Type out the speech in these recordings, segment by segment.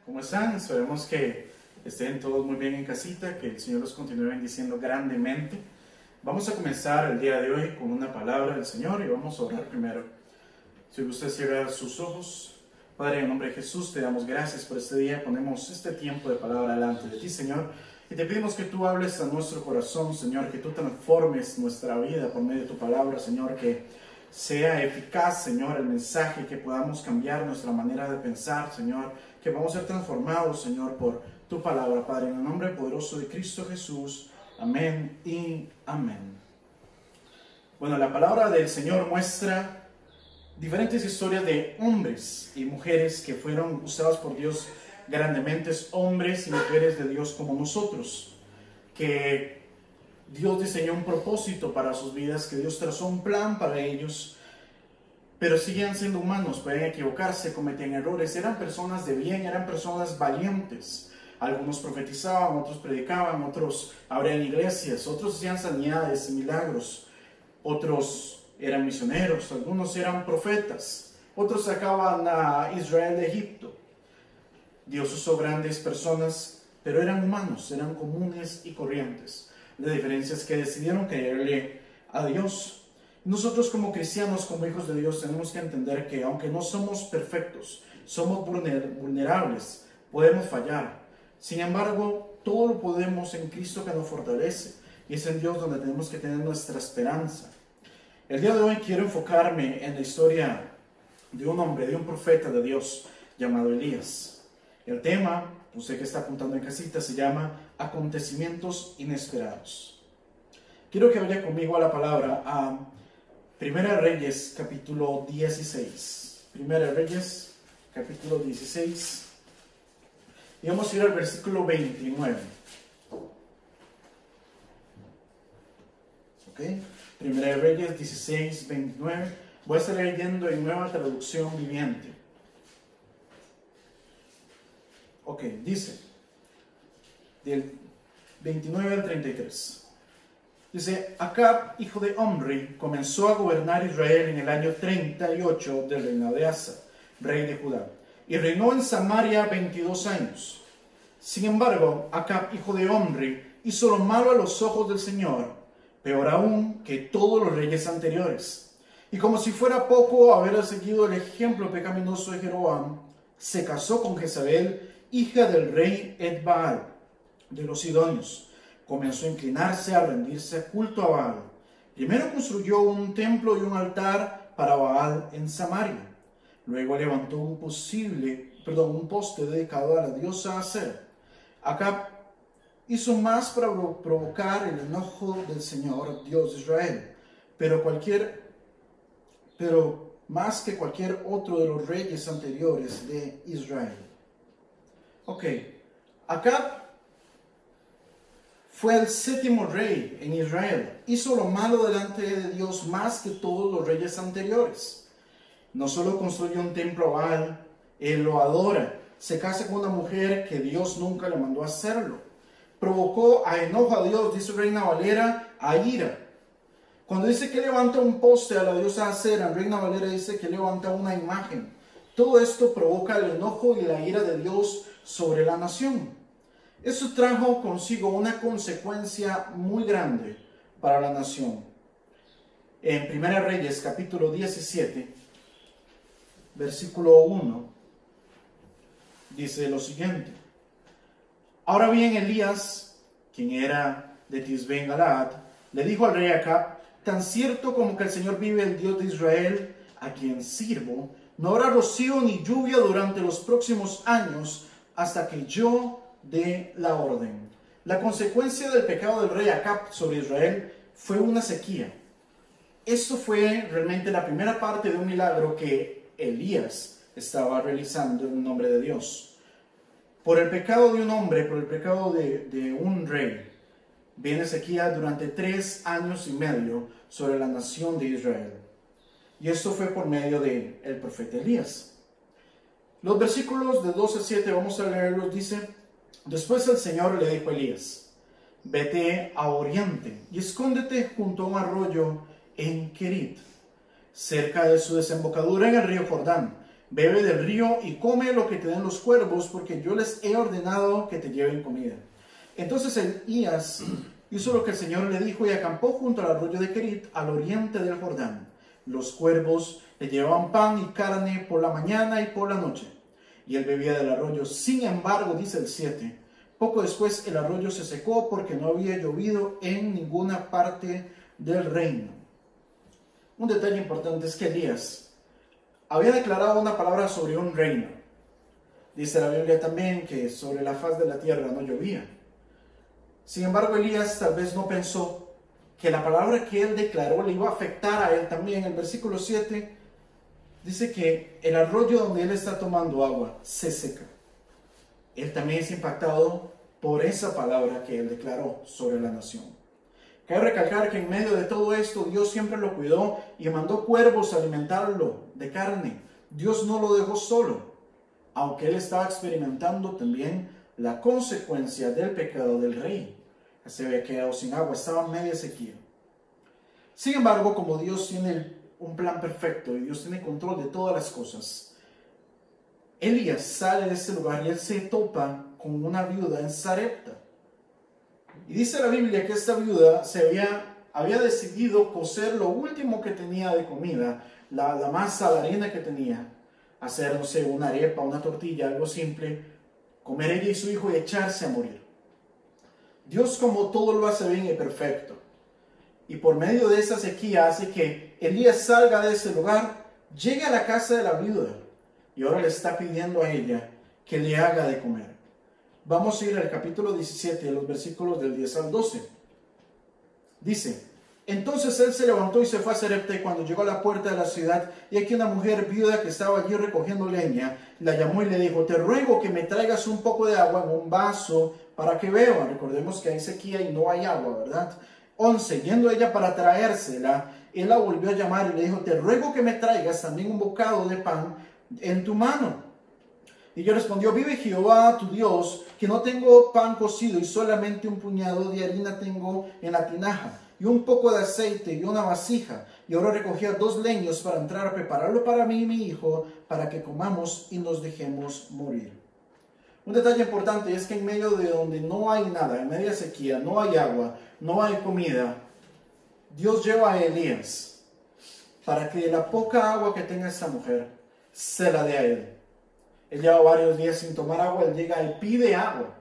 ¿Cómo están? Esperemos que estén todos muy bien en casita, que el Señor los continúe bendiciendo grandemente. Vamos a comenzar el día de hoy con una palabra del Señor y vamos a orar primero. Si usted cierra sus ojos, Padre, en nombre de Jesús, te damos gracias por este día. Ponemos este tiempo de palabra delante de ti, Señor, y te pedimos que tú hables a nuestro corazón, Señor, que tú transformes nuestra vida por medio de tu palabra, Señor, que sea eficaz, Señor, el mensaje, que podamos cambiar nuestra manera de pensar, Señor, que vamos a ser transformados, Señor, por tu palabra, Padre, en el nombre poderoso de Cristo Jesús. Amén y amén. Bueno, la palabra del Señor muestra diferentes historias de hombres y mujeres que fueron usados por Dios grandemente, hombres y mujeres de Dios como nosotros, que Dios diseñó un propósito para sus vidas, que Dios trazó un plan para ellos, pero siguen siendo humanos, pueden equivocarse, cometen errores. Eran personas de bien, eran personas valientes. Algunos profetizaban, otros predicaban, otros abrían iglesias, otros hacían sanidades y milagros, otros eran misioneros, algunos eran profetas, otros sacaban a Israel de Egipto. Dios usó grandes personas, pero eran humanos, eran comunes y corrientes. La diferencia es que decidieron creerle a Dios. Nosotros como cristianos, como hijos de Dios, tenemos que entender que aunque no somos perfectos, somos vulnerables, podemos fallar. Sin embargo, todo lo podemos en Cristo que nos fortalece, y es en Dios donde tenemos que tener nuestra esperanza. El día de hoy quiero enfocarme en la historia de un hombre, de un profeta de Dios llamado Elías. El tema, usted que está apuntando en casita, se llama acontecimientos inesperados. Quiero que vaya conmigo a la palabra, a Primera Reyes, capítulo 16. Primera Reyes, capítulo 16. Y vamos a ir al versículo 29. ¿Ok? Primera Reyes 16, 29. Voy a estar leyendo en Nueva Traducción Viviente. Ok, dice, del 29 al 33. Dice, Acab, hijo de Omri, comenzó a gobernar Israel en el año 38 del reinado de Asa, rey de Judá, y reinó en Samaria 22 años. Sin embargo, Acab, hijo de Omri, hizo lo malo a los ojos del Señor, peor aún que todos los reyes anteriores. Y como si fuera poco haber seguido el ejemplo pecaminoso de Jeroboam, se casó con Jezabel, hija del rey Etbaal, de los Sidonios. Comenzó a inclinarse, a rendirse culto a Baal. Primero construyó un templo y un altar para Baal en Samaria. Luego levantó un poste dedicado a la diosa Aser. Acab hizo más para provocar el enojo del Señor, Dios de Israel, pero más que cualquier otro de los reyes anteriores de Israel. Ok, Acab fue el séptimo rey en Israel. Hizo lo malo delante de Dios más que todos los reyes anteriores. No solo construyó un templo a Baal, él lo adora. Se casa con una mujer que Dios nunca le mandó a hacerlo. Provocó a enojo a Dios, dice Reina Valera, a ira. Cuando dice que levanta un poste a la diosa Acera, Reina Valera dice que levanta una imagen. Todo esto provoca el enojo y la ira de Dios sobre la nación. Eso trajo consigo una consecuencia muy grande para la nación. En Primera Reyes, capítulo 17, versículo 1, dice lo siguiente. Ahora bien, Elías, quien era de Tisbe en Galaad, le dijo al rey Acab, tan cierto como que el Señor vive, el Dios de Israel, a quien sirvo, no habrá rocío ni lluvia durante los próximos años hasta que yo de la orden. La consecuencia del pecado del rey Acab sobre Israel fue una sequía. Esto fue realmente la primera parte de un milagro que Elías estaba realizando en nombre de Dios. Por el pecado de un hombre, por el pecado de un rey, viene sequía durante 3 años y medio sobre la nación de Israel. Y esto fue por medio del profeta Elías. Los versículos de 2 a 7, vamos a leerlos, dice: Después el Señor le dijo a Elías, vete a oriente y escóndete junto a un arroyo en Kerit, cerca de su desembocadura en el río Jordán. Bebe del río y come lo que te den los cuervos, porque yo les he ordenado que te lleven comida. Entonces Elías hizo lo que el Señor le dijo y acampó junto al arroyo de Kerit, al oriente del Jordán. Los cuervos le llevaban pan y carne por la mañana y por la noche, y él bebía del arroyo. Sin embargo, dice el 7, poco después el arroyo se secó porque no había llovido en ninguna parte del reino. Un detalle importante es que Elías había declarado una palabra sobre un reino. Dice la Biblia también que sobre la faz de la tierra no llovía. Sin embargo, Elías tal vez no pensó que la palabra que él declaró le iba a afectar a él también. El versículo 7 dice que el arroyo donde él está tomando agua se seca. Él también es impactado por esa palabra que él declaró sobre la nación. Cabe recalcar que en medio de todo esto Dios siempre lo cuidó y mandó cuervos a alimentarlo de carne. Dios no lo dejó solo, aunque él estaba experimentando también la consecuencia del pecado del rey. Se había quedado sin agua, estaba en media sequía. Sin embargo, como Dios tiene un plan perfecto y Dios tiene control de todas las cosas, Elías sale de ese lugar y él se topa con una viuda en Sarepta. Y dice la Biblia que esta viuda había decidido cocer lo último que tenía de comida, la masa, la harina que tenía, hacer, no sé, una arepa, una tortilla, algo simple, comer ella y su hijo y echarse a morir. Dios, como todo lo hace bien y perfecto, y por medio de esa sequía hace que Elías salga de ese lugar, llegue a la casa de la viuda y ahora le está pidiendo a ella que le haga de comer. Vamos a ir al capítulo 17, los versículos del 10 al 12. Dice: entonces él se levantó y se fue a Sarepta, y cuando llegó a la puerta de la ciudad, y aquí una mujer viuda que estaba allí recogiendo leña, la llamó y le dijo: te ruego que me traigas un poco de agua en un vaso para que beba. Recordemos que hay sequía y no hay agua, ¿verdad? 11. Yendo ella para traérsela, él la volvió a llamar y le dijo: te ruego que me traigas también un bocado de pan en tu mano. Y ella respondió: vive Jehová tu Dios, que no tengo pan cocido y solamente un puñado de harina tengo en la tinaja, y un poco de aceite y una vasija. Y ahora recogía 2 leños para entrar a prepararlo para mí y mi hijo, para que comamos y nos dejemos morir. Un detalle importante es que en medio de donde no hay nada, en media sequía, no hay agua, no hay comida, Dios lleva a Elías para que de la poca agua que tenga esta mujer se la dé a él. Él lleva varios días sin tomar agua, él llega y pide agua.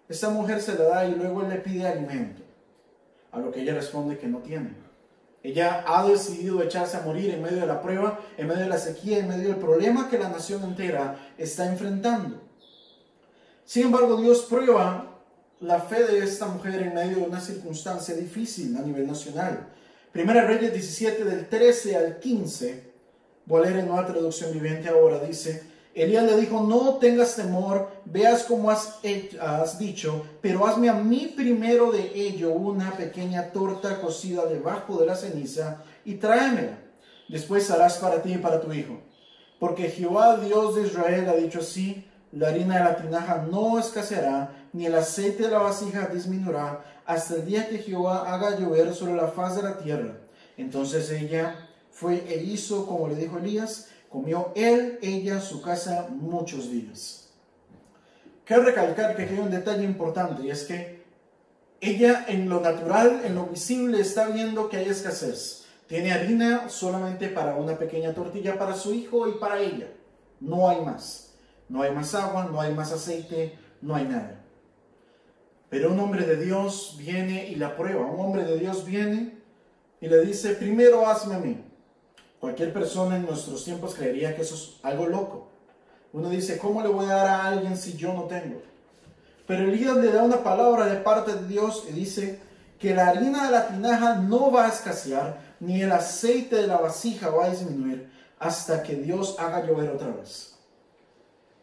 Esta mujer se la da y luego él le pide alimento, a lo que ella responde que no tiene. Ella ha decidido echarse a morir en medio de la prueba, en medio de la sequía, en medio del problema que la nación entera está enfrentando. Sin embargo, Dios prueba la fe de esta mujer en medio de una circunstancia difícil a nivel nacional. Primera Reyes 17, del 13 al 15, voy a leer en Nueva Traducción Viviente ahora, dice: Elías le dijo: no tengas temor, veas como has dicho, pero hazme a mí primero de ello una pequeña torta cocida debajo de la ceniza y tráemela. Después harás para ti y para tu hijo. Porque Jehová Dios de Israel ha dicho así: la harina de la tinaja no escaseará, ni el aceite de la vasija disminuirá, hasta el día que Jehová haga llover sobre la faz de la tierra. Entonces ella fue e hizo como le dijo Elías. Comió él, ella, su casa muchos días. Quiero recalcar que aquí hay un detalle importante, y es que ella en lo natural, en lo visible, está viendo que hay escasez. Tiene harina solamente para una pequeña tortilla para su hijo y para ella. No hay más. No hay más agua, no hay más aceite, no hay nada. Pero un hombre de Dios viene y la prueba. Un hombre de Dios viene y le dice: primero hazme a mí. Cualquier persona en nuestros tiempos creería que eso es algo loco. Uno dice: ¿cómo le voy a dar a alguien si yo no tengo? Pero Elías le da una palabra de parte de Dios y dice que la harina de la tinaja no va a escasear, ni el aceite de la vasija va a disminuir, hasta que Dios haga llover otra vez.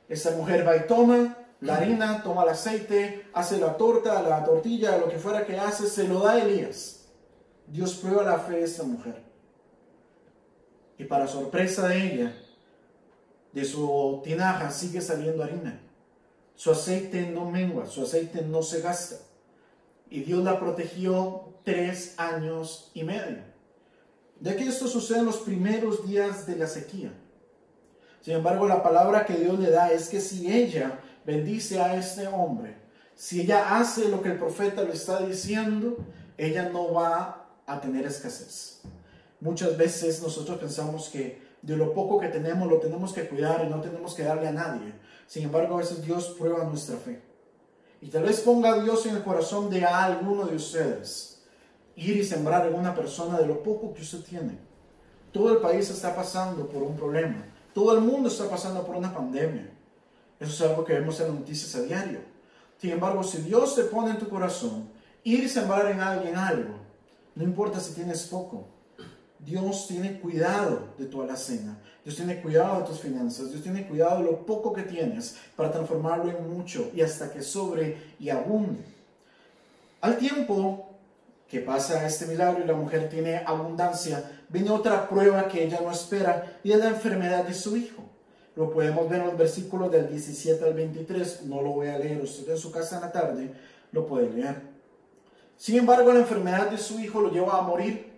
Esta mujer va y toma la harina, toma el aceite, hace la tortilla, lo que fuera que hace, se lo da a Elías. Dios prueba la fe de esta mujer. Y para sorpresa de ella, de su tinaja sigue saliendo harina. Su aceite no mengua, su aceite no se gasta. Y Dios la protegió 3 años y medio. De que esto sucede en los primeros días de la sequía. Sin embargo, la palabra que Dios le da es que si ella bendice a este hombre, si ella hace lo que el profeta le está diciendo, ella no va a tener escasez. Muchas veces nosotros pensamos que de lo poco que tenemos lo tenemos que cuidar y no tenemos que darle a nadie. Sin embargo, a veces Dios prueba nuestra fe. Y tal vez ponga a Dios en el corazón de alguno de ustedes ir y sembrar en una persona de lo poco que usted tiene. Todo el país está pasando por un problema. Todo el mundo está pasando por una pandemia. Eso es algo que vemos en las noticias a diario. Sin embargo, si Dios te pone en tu corazón ir y sembrar en alguien algo, no importa si tienes poco, Dios tiene cuidado de tu alacena. Dios tiene cuidado de tus finanzas. Dios tiene cuidado de lo poco que tienes para transformarlo en mucho y hasta que sobre y abunde. Al tiempo que pasa este milagro y la mujer tiene abundancia, viene otra prueba que ella no espera y es la enfermedad de su hijo. Lo podemos ver en los versículos del 17 al 23. No lo voy a leer. Usted en su casa en la tarde lo puede leer. Sin embargo, la enfermedad de su hijo lo lleva a morir.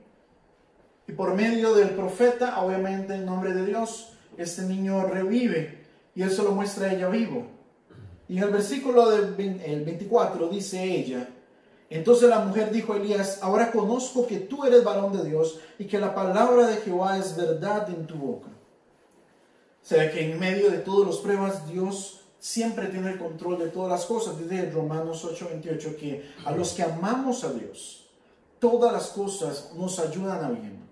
Y por medio del profeta, obviamente en nombre de Dios, este niño revive y él se lo muestra a ella vivo. Y en el versículo del 24 dice ella: entonces la mujer dijo a Elías: ahora conozco que tú eres varón de Dios y que la palabra de Jehová es verdad en tu boca. O sea que en medio de todas las pruebas, Dios siempre tiene el control de todas las cosas. Dice Romanos 8:28 que a los que amamos a Dios, todas las cosas nos ayudan a bien.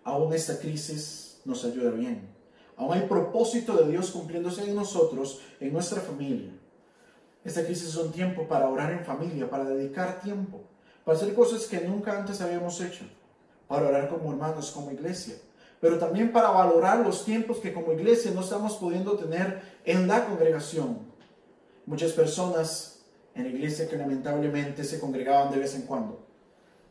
Aún esta crisis nos ayuda bien. Aún hay propósito de Dios cumpliéndose en nosotros, en nuestra familia. Esta crisis es un tiempo para orar en familia, para dedicar tiempo, para hacer cosas que nunca antes habíamos hecho, para orar como hermanos, como iglesia, pero también para valorar los tiempos que como iglesia no estamos pudiendo tener en la congregación. Muchas personas en la iglesia que lamentablemente se congregaban de vez en cuando.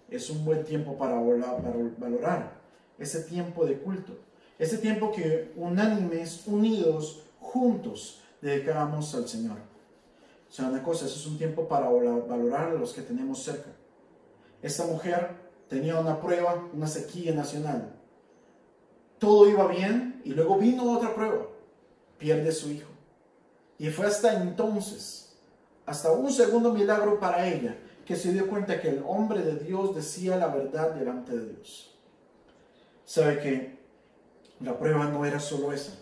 Es un buen tiempo para valorar ese tiempo de culto, ese tiempo que unánimes, unidos, juntos, dedicamos al Señor. O sea, una cosa, eso es un tiempo para valorar a los que tenemos cerca. Esta mujer tenía una prueba, una sequía nacional. Todo iba bien y luego vino otra prueba. Pierde a su hijo. Y fue hasta entonces, hasta un segundo milagro para ella, que se dio cuenta que el hombre de Dios decía la verdad delante de Dios. Sabe que la prueba no era solo esa.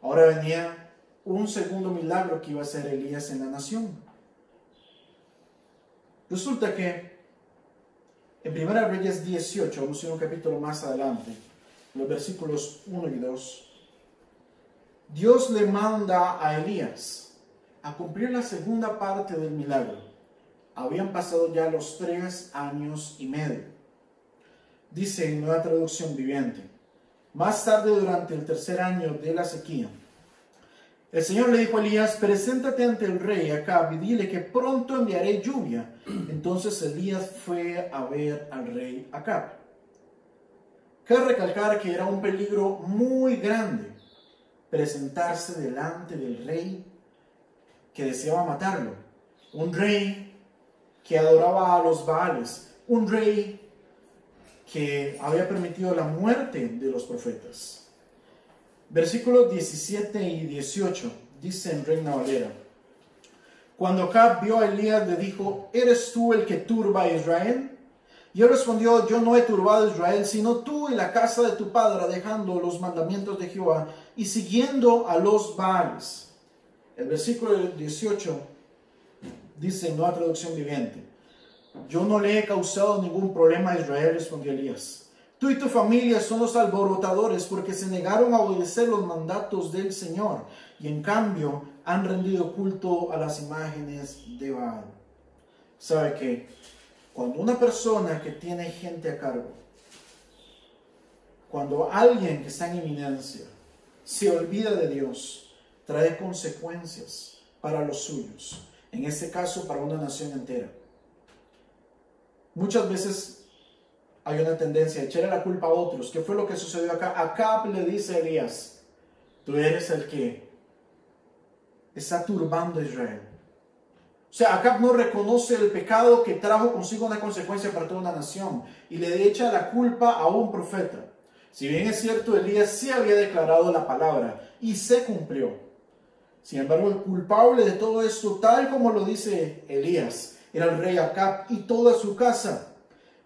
Ahora venía un segundo milagro que iba a hacer Elías en la nación. Resulta que en 1 Reyes 18, vamos a ir un capítulo más adelante, los versículos 1 y 2, Dios le manda a Elías a cumplir la segunda parte del milagro. Habían pasado ya los 3 años y medio. Dice en Nueva Traducción Viviente: más tarde, durante el 3er año de la sequía, el Señor le dijo a Elías: preséntate ante el rey Acab y dile que pronto enviaré lluvia. Entonces Elías fue a ver al rey Acab. Cabe recalcar que era un peligro muy grande presentarse delante del rey que deseaba matarlo. Un rey que adoraba a los Baales. Un rey que había permitido la muerte de los profetas. Versículos 17 y 18 dice en Reina Valera: cuando Acab vio a Elías, le dijo: ¿eres tú el que turba a Israel? Y él respondió: yo no he turbado a Israel, sino tú y la casa de tu padre, dejando los mandamientos de Jehová y siguiendo a los Baales. El versículo 18 dice en Nueva Traducción Viviente: yo no le he causado ningún problema a Israel, respondió Elías. Tú y tu familia son los alborotadores porque se negaron a obedecer los mandatos del Señor y en cambio han rendido culto a las imágenes de Baal. ¿Sabe qué? Cuando una persona que tiene gente a cargo, cuando alguien que está en eminencia se olvida de Dios, trae consecuencias para los suyos, en este caso para una nación entera. Muchas veces hay una tendencia a echarle la culpa a otros. ¿Qué fue lo que sucedió acá? Acab le dice a Elías: tú eres el que está turbando a Israel. O sea, Acab no reconoce el pecado que trajo consigo una consecuencia para toda una nación y le echa la culpa a un profeta. Si bien es cierto, Elías sí había declarado la palabra y se cumplió. Sin embargo, el culpable de todo esto, tal como lo dice Elías, era el rey Acab y toda su casa.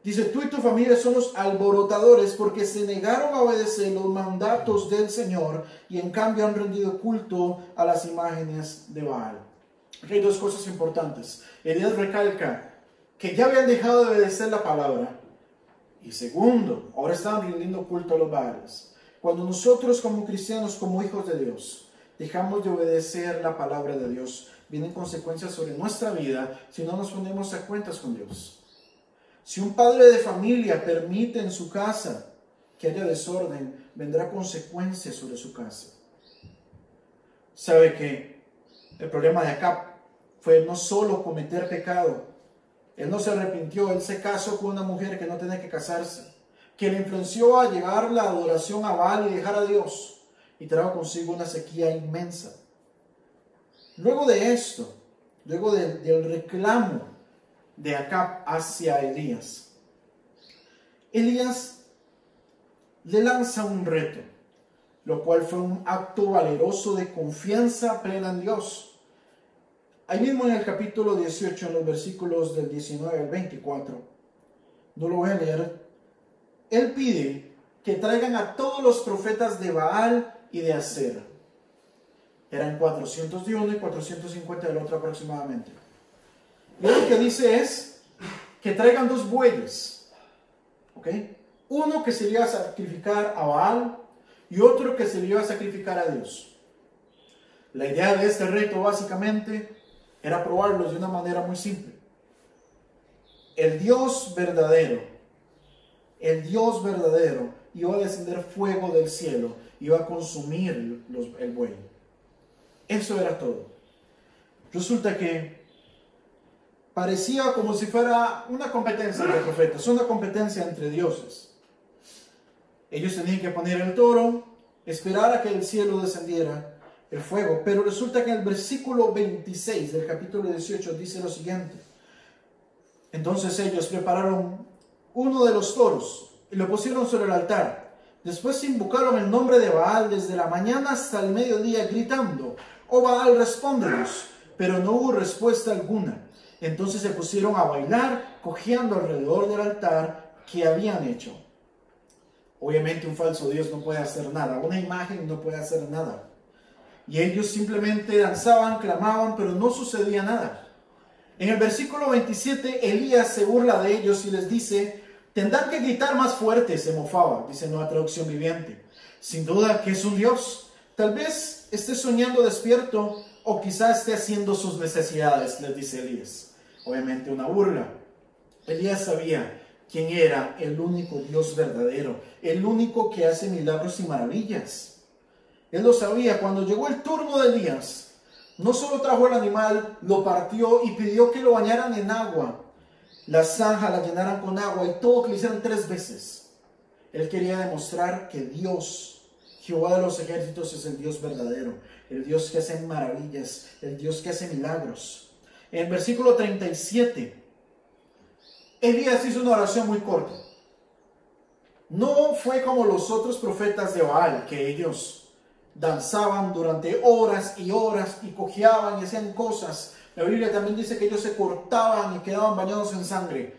Dice, tú y tu familia son los alborotadores porque se negaron a obedecer los mandatos del Señor y en cambio han rendido culto a las imágenes de Baal. Aquí hay dos cosas importantes. Elías recalca que ya habían dejado de obedecer la palabra. Y segundo, ahora estaban rindiendo culto a los Baales. Cuando nosotros como cristianos, como hijos de Dios, dejamos de obedecer la palabra de Dios, vienen consecuencias sobre nuestra vida si no nos ponemos a cuentas con Dios. Si un padre de familia permite en su casa que haya desorden, vendrá consecuencias sobre su casa. Sabe que el problema de Acab fue no solo cometer pecado. Él no se arrepintió, él se casó con una mujer que no tenía que casarse, que le influenció a llevar la adoración a Baal y dejar a Dios, y trajo consigo una sequía inmensa. Luego de esto, luego del reclamo de Acab hacia Elías, Elías le lanza un reto, lo cual fue un acto valeroso de confianza plena en Dios. Ahí mismo en el capítulo 18, en los versículos del 19 al 24, no lo voy a leer, él pide que traigan a todos los profetas de Baal y de Acera. Eran 400 de uno y 450 del otro aproximadamente. Y lo que dice es que traigan 2 bueyes, ¿ok? Uno que se le iba a sacrificar a Baal y otro que se le iba a sacrificar a Dios. La idea de este reto básicamente era probarlos de una manera muy simple. El Dios verdadero iba a descender fuego del cielo, iba a consumir el buey. Eso era todo. Resulta que parecía como si fuera una competencia entre profetas, una competencia entre dioses. Ellos tenían que poner el toro, esperar a que del cielo descendiera el fuego, pero resulta que en el versículo 26 del capítulo 18 dice lo siguiente. Entonces ellos prepararon uno de los toros y lo pusieron sobre el altar. Después invocaron el nombre de Baal desde la mañana hasta el mediodía gritando, oh Baal, respóndenos. Pero no hubo respuesta alguna. Entonces se pusieron a bailar, cojeando alrededor del altar que habían hecho. Obviamente un falso Dios no puede hacer nada, una imagen no puede hacer nada. Y ellos simplemente danzaban, clamaban, pero no sucedía nada. En el versículo 27, Elías se burla de ellos y les dice, tendrán que gritar más fuerte, se mofaba, dice Nueva Traducción Viviente. Sin duda que es un Dios. Tal vez esté soñando despierto o quizás esté haciendo sus necesidades, les dice Elías. Obviamente una burla. Elías sabía quién era el único Dios verdadero, el único que hace milagros y maravillas. Él lo sabía. Cuando llegó el turno de Elías, no solo trajo el animal, lo partió y pidió que lo bañaran en agua. La zanja la llenaran con agua y todo que le hicieran 3 veces. Él quería demostrar que Dios, Jehová de los ejércitos, es el Dios verdadero, el Dios que hace maravillas, el Dios que hace milagros. En el versículo 37, Elías hizo una oración muy corta. No fue como los otros profetas de Baal, que ellos danzaban durante horas y horas y cojeaban y hacían cosas. La Biblia también dice que ellos se cortaban y quedaban bañados en sangre.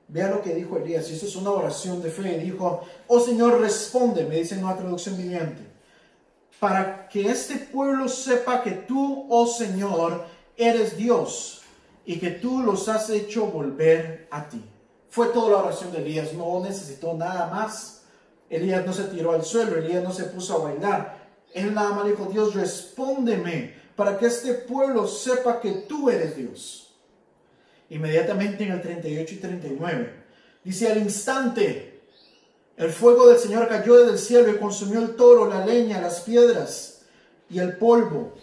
Vea lo que dijo Elías, y eso es una oración de fe. Dijo, oh Señor, responde, me dice en Nueva Traducción Viviente, para que este pueblo sepa que tú, oh Señor, eres Dios y que tú los has hecho volver a ti. Fue toda la oración de Elías, no necesitó nada más. Elías no se tiró al suelo, Elías no se puso a bailar. Él nada más dijo, Dios, respóndeme para que este pueblo sepa que tú eres Dios. Inmediatamente en el 38 y 39, dice, al instante, el fuego del Señor cayó desde el cielo y consumió el toro, la leña, las piedras y el polvo.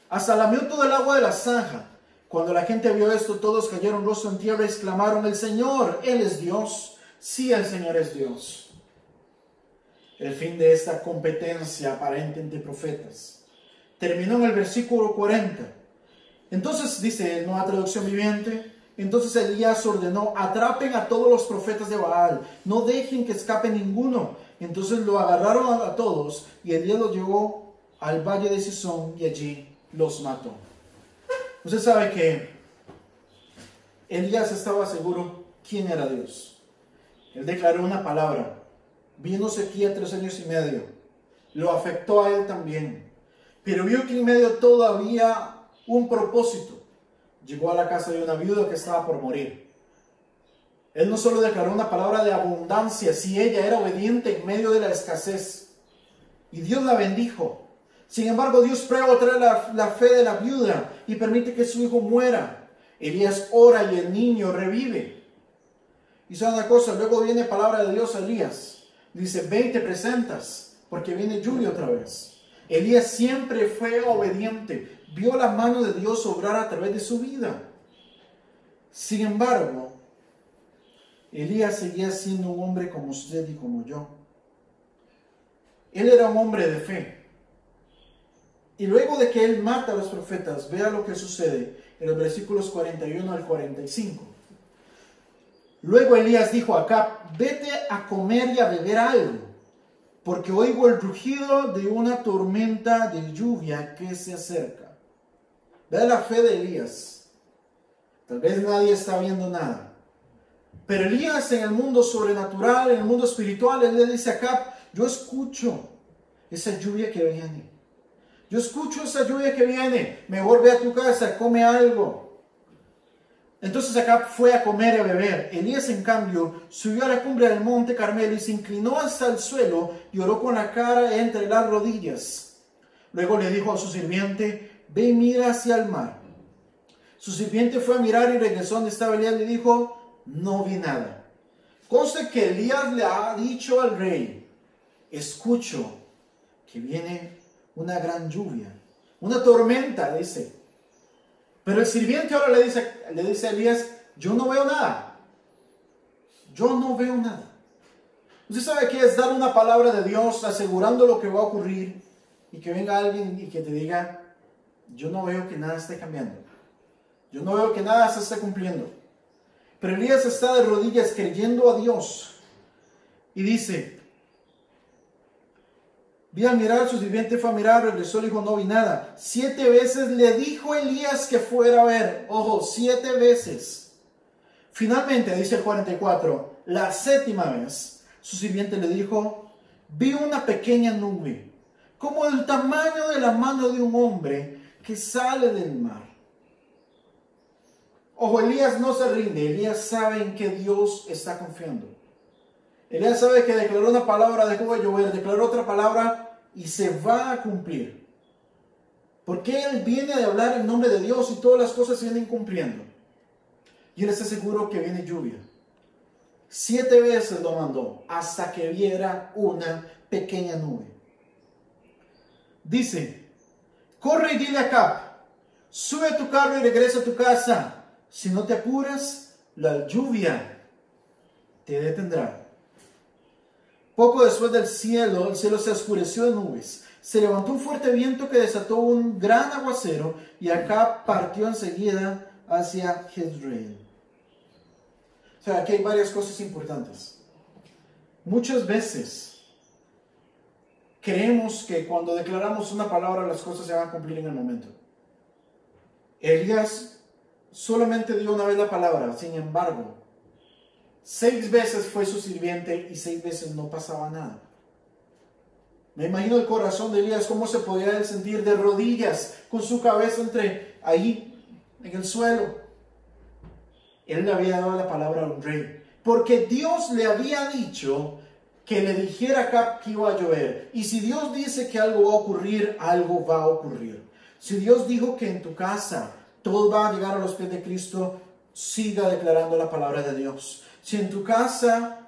Hasta lamió todo el agua de la zanja. Cuando la gente vio esto, todos cayeron rostro en tierra y exclamaron, el Señor, Él es Dios. Sí, el Señor es Dios. El fin de esta competencia aparente entre profetas terminó en el versículo 40. Entonces, dice Nueva Traducción Viviente, entonces Elías ordenó, atrapen a todos los profetas de Baal, no dejen que escape ninguno. Entonces lo agarraron a todos y Elías los llevó al valle de Cisón y allí los mató. Usted sabe que Elías estaba seguro quién era Dios. Él declaró una palabra. Vino sequía 3 años y medio. Lo afectó a él también. Pero vio que en medio todo había un propósito. Llegó a la casa de una viuda que estaba por morir. Él no solo declaró una palabra de abundancia, si ella era obediente en medio de la escasez. Y Dios la bendijo. Sin embargo, Dios prueba otra vez la fe de la viuda y permite que su hijo muera. Elías ora y el niño revive. Y sabe una cosa, luego viene palabra de Dios a Elías. Dice, ve y te presentas, porque viene lluvia otra vez. Elías siempre fue obediente. Vio la mano de Dios obrar a través de su vida. Sin embargo, Elías seguía siendo un hombre como usted y como yo. Él era un hombre de fe. Y luego de que él mata a los profetas, vea lo que sucede en los versículos 41 al 45. Luego Elías dijo a Acab, vete a comer y a beber algo, porque oigo el rugido de una tormenta de lluvia que se acerca. Vea la fe de Elías. Tal vez nadie está viendo nada. Pero Elías en el mundo sobrenatural, en el mundo espiritual, él le dice a Acab, yo escucho esa lluvia que viene. Yo escucho esa lluvia que viene. Mejor ve a tu casa, come algo. Entonces Acab fue a comer y a beber. Elías, en cambio, subió a la cumbre del monte Carmelo y se inclinó hasta el suelo y oró con la cara entre las rodillas. Luego le dijo a su sirviente, ve y mira hacia el mar. Su sirviente fue a mirar y regresó donde estaba Elías y le dijo, no vi nada. Conste que Elías le ha dicho al rey, escucho que viene una gran lluvia, una tormenta, dice. Pero el sirviente ahora le dice a Elías, yo no veo nada. Yo no veo nada. Usted sabe que es dar una palabra de Dios asegurando lo que va a ocurrir y que venga alguien y que te diga, yo no veo que nada esté cambiando. Yo no veo que nada se esté cumpliendo. Pero Elías está de rodillas creyendo a Dios. Y dice, vi a mirar, su sirviente fue a mirar, regresó y dijo, no vi nada. 7 veces le dijo Elías que fuera a ver. Ojo, 7 veces. Finalmente, dice el 44, la 7ª vez, su sirviente le dijo, vi una pequeña nube, como del tamaño de la mano de un hombre que sale del mar. Ojo, Elías no se rinde. Elías sabe en que Dios está confiando. Elías sabe que declaró una palabra, dejó de llover, declaró otra palabra y se va a cumplir. Porque él viene de hablar en nombre de Dios y todas las cosas se vienen cumpliendo. Y él está seguro que viene lluvia. 7 veces lo mandó hasta que viera una pequeña nube. Dice, corre y dile a Acab, sube a tu carro y regresa a tu casa. Si no te apuras, la lluvia te detendrá. Poco después el cielo se oscureció de nubes. Se levantó un fuerte viento que desató un gran aguacero y Acab partió enseguida hacia Jezreel. O sea, aquí hay varias cosas importantes. Muchas veces creemos que cuando declaramos una palabra las cosas se van a cumplir en el momento. Elías solamente dio una vez la palabra, sin embargo, 6 veces fue su sirviente y 6 veces no pasaba nada. Me imagino el corazón de Elías, cómo se podía él sentir de rodillas, con su cabeza ahí en el suelo. Él le había dado la palabra a un rey, porque Dios le había dicho que le dijera a Acab que iba a llover. Y si Dios dice que algo va a ocurrir, algo va a ocurrir. Si Dios dijo que en tu casa todo va a llegar a los pies de Cristo, siga declarando la palabra de Dios. Si en tu casa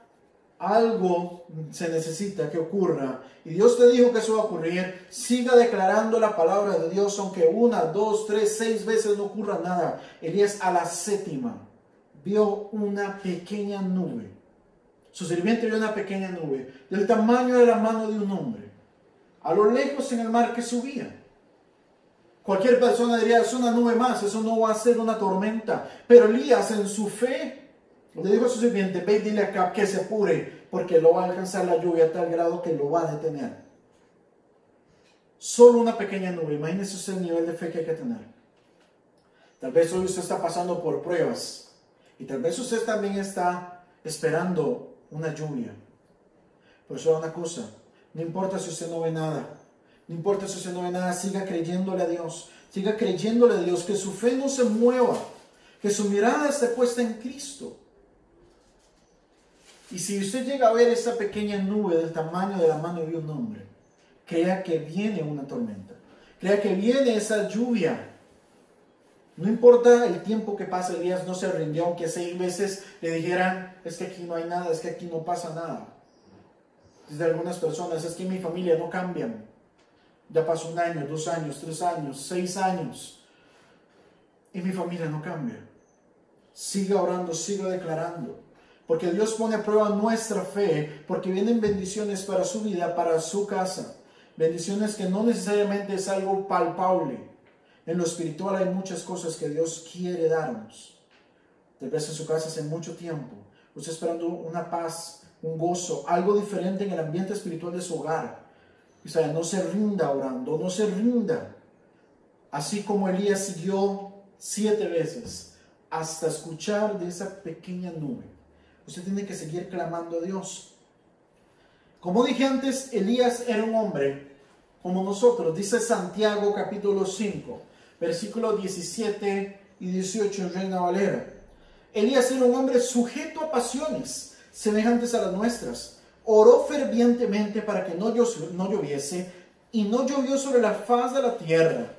algo se necesita que ocurra y Dios te dijo que eso va a ocurrir, siga declarando la palabra de Dios, aunque 1, 2, 3, 6 veces no ocurra nada. Elías a la 7ª vio una pequeña nube. Su sirviente vio una pequeña nube del tamaño de la mano de un hombre, a lo lejos en el mar que subía. Cualquier persona diría, es una nube más, eso no va a ser una tormenta. Pero Elías, en su fe, le dijo a su sirviente, ve y dile a Acab que se apure, porque lo va a alcanzar la lluvia a tal grado que lo va a detener. Solo una pequeña nube. Imagínese usted el nivel de fe que hay que tener. Tal vez hoy usted está pasando por pruebas y tal vez usted también está esperando una lluvia. Pero solo una cosa, no importa si usted no ve nada, no importa si usted no ve nada, siga creyéndole a Dios, siga creyéndole a Dios, que su fe no se mueva, que su mirada esté puesta en Cristo. Y si usted llega a ver esa pequeña nube del tamaño de la mano de un hombre, crea que viene una tormenta, crea que viene esa lluvia. No importa el tiempo que pase, Elías no se rindió, aunque 6 veces le dijeran, es que aquí no hay nada, es que aquí no pasa nada. Desde algunas personas, es que mi familia no cambian. Ya pasó 1 año, 2 años, 3 años, 6 años, y mi familia no cambia. Siga orando, siga declarando, porque Dios pone a prueba nuestra fe, porque vienen bendiciones para su vida, para su casa. Bendiciones que no necesariamente es algo palpable. En lo espiritual hay muchas cosas que Dios quiere darnos. Tal vez en su casa hace mucho tiempo usted esperando una paz, un gozo, algo diferente en el ambiente espiritual de su hogar. O sea, no se rinda orando, no se rinda. Así como Elías siguió 7 veces hasta escuchar de esa pequeña nube. Usted tiene que seguir clamando a Dios. Como dije antes, Elías era un hombre como nosotros. Dice Santiago capítulo 5, versículos 17 y 18 en Reina Valera. Elías era un hombre sujeto a pasiones semejantes a las nuestras. Oró fervientemente para que no lloviese, y no llovió sobre la faz de la tierra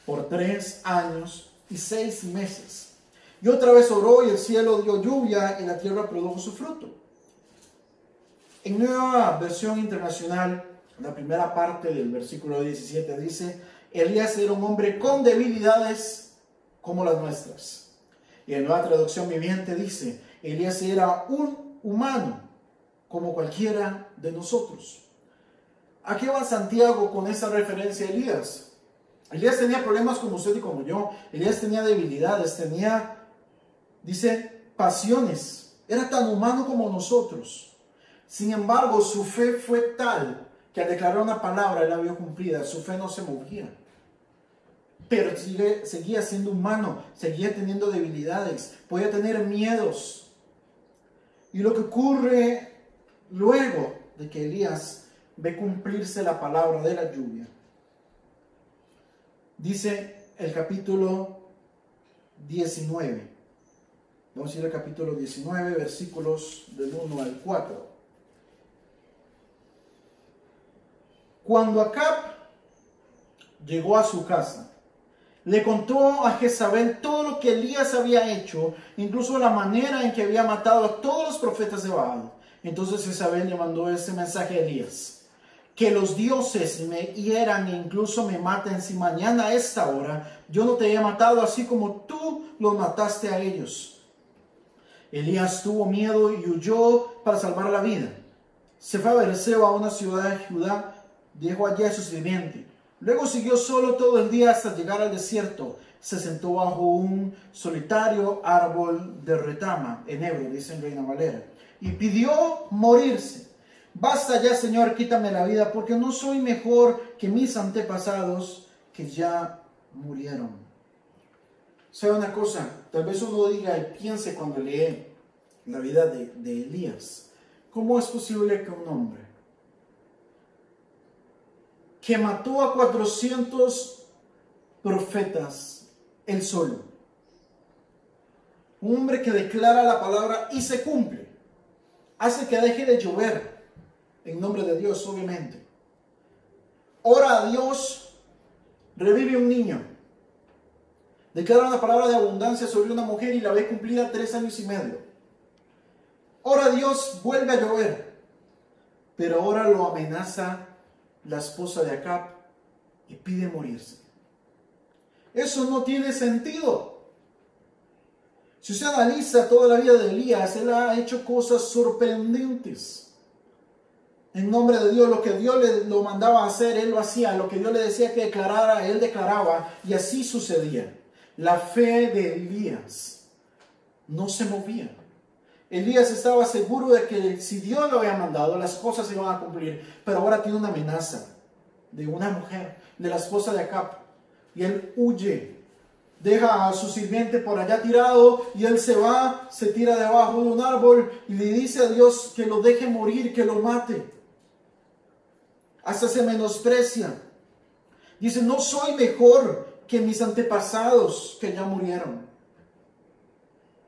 por 3 años y 6 meses. Y otra vez oró, y el cielo dio lluvia, y la tierra produjo su fruto. En Nueva Versión Internacional, la primera parte del versículo 17 dice: Elías era un hombre con debilidades como las nuestras. Y en Nueva Traducción Viviente dice: Elías era un humano como cualquiera de nosotros. ¿A qué va Santiago con esa referencia a Elías? Elías tenía problemas como usted y como yo. Elías tenía debilidades, dice, pasiones. Era tan humano como nosotros. Sin embargo, su fe fue tal que al declarar una palabra él la vio cumplida. Su fe no se movía. Pero seguía siendo humano, seguía teniendo debilidades, podía tener miedos. Y lo que ocurre luego de que Elías ve cumplirse la palabra de la lluvia, dice el capítulo 19. Vamos a ir al capítulo 19, versículos del 1 al 4. Cuando Acab llegó a su casa, le contó a Jezabel todo lo que Elías había hecho, incluso la manera en que había matado a todos los profetas de Baal. Entonces Jezabel le mandó este mensaje a Elías: que los dioses me hieran e incluso me maten si mañana a esta hora yo no te haya matado así como tú los mataste a ellos. Elías tuvo miedo y huyó para salvar la vida. Se fue a Beerseba, una ciudad de Judá, dejó allí a su sirviente. Luego siguió solo todo el día hasta llegar al desierto. Se sentó bajo un solitario árbol de retama, en hebreo, dice en Reina Valera, y pidió morirse. Basta ya, Señor, quítame la vida, porque no soy mejor que mis antepasados que ya murieron. ¿Sabe una cosa? Tal vez uno diga y piense cuando lee la vida de Elías: ¿cómo es posible que un hombre que mató a 400 profetas él solo, un hombre que declara la palabra y se cumple, hace que deje de llover en nombre de Dios, obviamente, ora a Dios, revive un niño, declara una palabra de abundancia sobre una mujer y la ve cumplida 3 años y medio, ora a Dios, vuelve a llover, pero ahora lo amenaza la esposa de Acab y pide morirse? Eso no tiene sentido. Si usted analiza toda la vida de Elías, él ha hecho cosas sorprendentes. En nombre de Dios, lo que Dios le lo mandaba a hacer, él lo hacía. Lo que Dios le decía que declarara, él declaraba, y así sucedía. La fe de Elías no se movía. Elías estaba seguro de que si Dios lo había mandado, las cosas se iban a cumplir. Pero ahora tiene una amenaza de una mujer, de la esposa de Acab. Y él huye. Deja a su sirviente por allá tirado y él se va, se tira debajo de un árbol y le dice a Dios que lo deje morir, que lo mate. Hasta se menosprecia. Dice, no soy mejor que mis antepasados que ya murieron.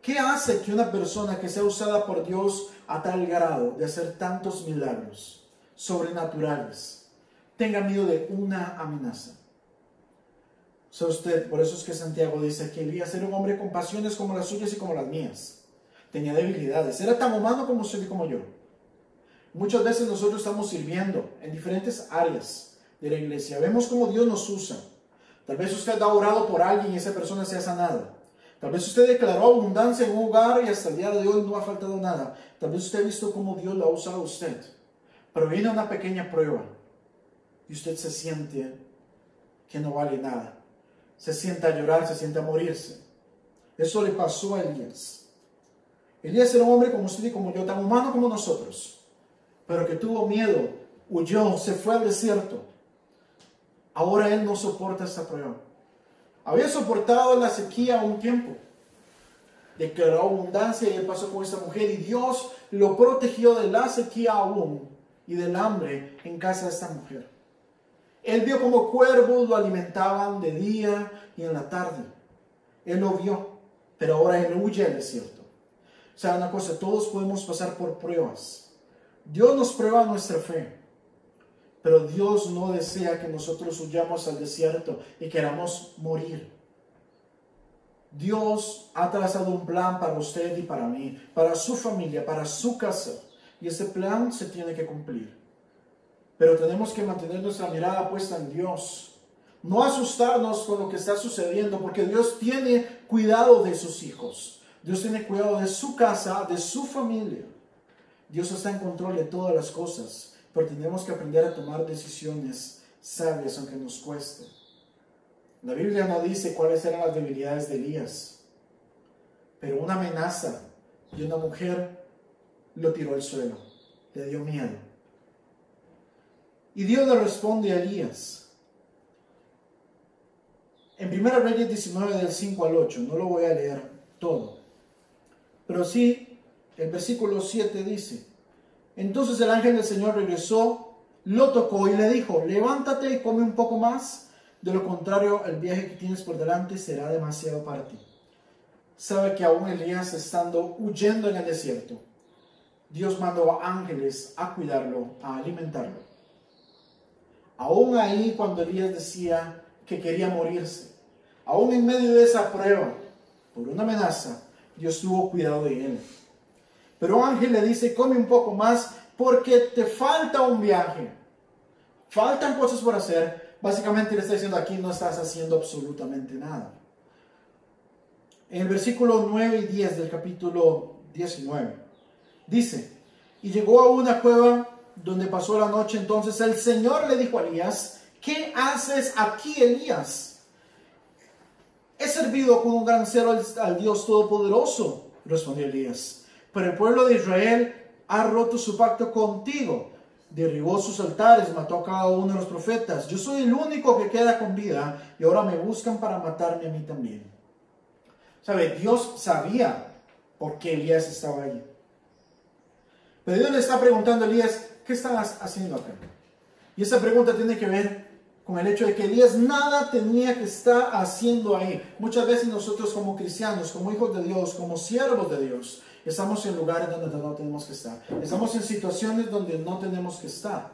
¿Qué hace que una persona que sea usada por Dios a tal grado de hacer tantos milagros sobrenaturales tenga miedo de una amenaza? O sea, usted, por eso es que Santiago dice que Elías era un hombre con pasiones como las suyas y como las mías. Tenía debilidades, era tan humano como usted y como yo. Muchas veces nosotros estamos sirviendo en diferentes áreas de la iglesia. Vemos cómo Dios nos usa. Tal vez usted ha orado por alguien y esa persona se ha sanado. Tal vez usted declaró abundancia en un hogar y hasta el día de hoy no ha faltado nada. Tal vez usted ha visto cómo Dios lo ha usado a usted. Pero viene una pequeña prueba y usted se siente que no vale nada. Se sienta a llorar, se sienta a morirse. Eso le pasó a Elías. Elías era un hombre como usted y como yo, tan humano como nosotros, pero que tuvo miedo, huyó, se fue al desierto. Ahora él no soporta esta prueba. Había soportado la sequía un tiempo. Declaró abundancia y él pasó con esta mujer y Dios lo protegió de la sequía aún y del hambre en casa de esta mujer. Él vio como cuervos lo alimentaban de día y en la tarde. Él lo vio, pero ahora él huye al desierto. O sea, una cosa, todos podemos pasar por pruebas. Dios nos prueba nuestra fe, pero Dios no desea que nosotros huyamos al desierto y queramos morir. Dios ha trazado un plan para usted y para mí, para su familia, para su casa, y ese plan se tiene que cumplir. Pero tenemos que mantener nuestra mirada puesta en Dios. No asustarnos con lo que está sucediendo, porque Dios tiene cuidado de sus hijos. Dios tiene cuidado de su casa, de su familia. Dios está en control de todas las cosas, pero tenemos que aprender a tomar decisiones sabias, aunque nos cueste. La Biblia no dice cuáles eran las debilidades de Elías, pero una amenaza de una mujer lo tiró al suelo, le dio miedo. Y Dios le responde a Elías. En 1 Reyes 19 del 5 al 8, no lo voy a leer todo, pero sí el versículo 7 dice: entonces el ángel del Señor regresó, lo tocó y le dijo: levántate y come un poco más, de lo contrario el viaje que tienes por delante será demasiado para ti. Sabe que aún Elías, estando huyendo en el desierto, Dios mandó a ángeles a cuidarlo, a alimentarlo. Aún ahí, cuando Elías decía que quería morirse, aún en medio de esa prueba, por una amenaza, Dios tuvo cuidado de él. Pero un ángel le dice: come un poco más porque te falta un viaje. Faltan cosas por hacer. Básicamente le está diciendo: aquí no estás haciendo absolutamente nada. En el versículo 9 y 10 del capítulo 19 dice: y llegó a una cueva donde pasó la noche. Entonces el Señor le dijo a Elías: ¿qué haces aquí, Elías? He servido con un gran celo al Dios Todopoderoso, respondió Elías, pero el pueblo de Israel ha roto su pacto contigo, derribó sus altares, mató a cada uno de los profetas. Yo soy el único que queda con vida y ahora me buscan para matarme a mí también. ¿Sabe? Dios sabía por qué Elías estaba allí. Pero Dios le está preguntando a Elías: ¿qué estás haciendo acá? Y esa pregunta tiene que ver con el hecho de que Elías nada tenía que estar haciendo ahí. Muchas veces nosotros, como cristianos, como hijos de Dios, como siervos de Dios, estamos en lugares donde no tenemos que estar. Estamos en situaciones donde no tenemos que estar.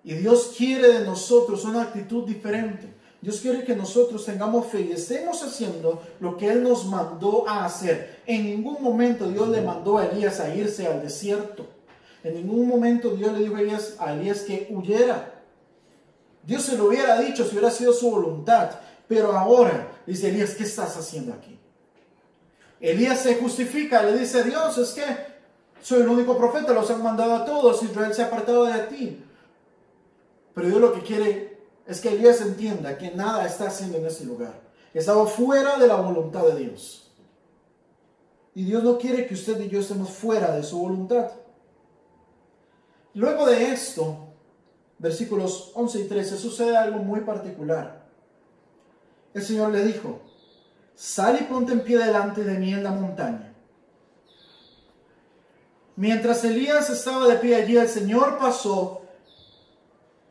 Y Dios quiere de nosotros una actitud diferente. Dios quiere que nosotros tengamos fe y estemos haciendo lo que Él nos mandó a hacer. En ningún momento Dios le mandó a Elías a irse al desierto. En ningún momento Dios le dijo a Elías que huyera. Dios se lo hubiera dicho si hubiera sido su voluntad. Pero ahora dice Elías: ¿qué estás haciendo aquí? Elías se justifica, le dice: Dios, es que soy el único profeta, los han mandado a todos, Israel se ha apartado de ti. Pero Dios lo que quiere es que Elías entienda que nada está haciendo en ese lugar. Estaba fuera de la voluntad de Dios. Y Dios no quiere que usted y yo estemos fuera de su voluntad. Luego de esto, versículos 11 y 13, sucede algo muy particular. El Señor le dijo: sal y ponte en pie delante de mí en la montaña. Mientras Elías estaba de pie allí, el Señor pasó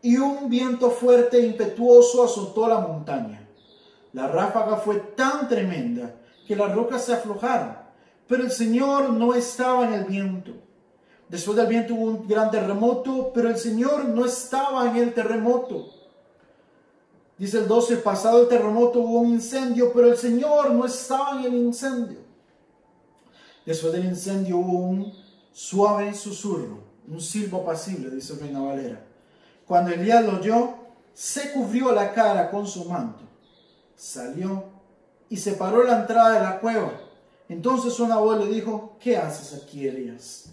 y un viento fuerte e impetuoso azotó la montaña. La ráfaga fue tan tremenda que las rocas se aflojaron, pero el Señor no estaba en el viento. Después del viento hubo un gran terremoto, pero el Señor no estaba en el terremoto. Dice el 12, pasado el terremoto hubo un incendio, pero el Señor no estaba en el incendio. Después del incendio hubo un suave susurro, un silbo apacible, dice Reina Valera. Cuando Elías lo oyó, se cubrió la cara con su manto, salió y se paró en la entrada de la cueva. Entonces una voz le dijo: ¿qué haces aquí, Elías?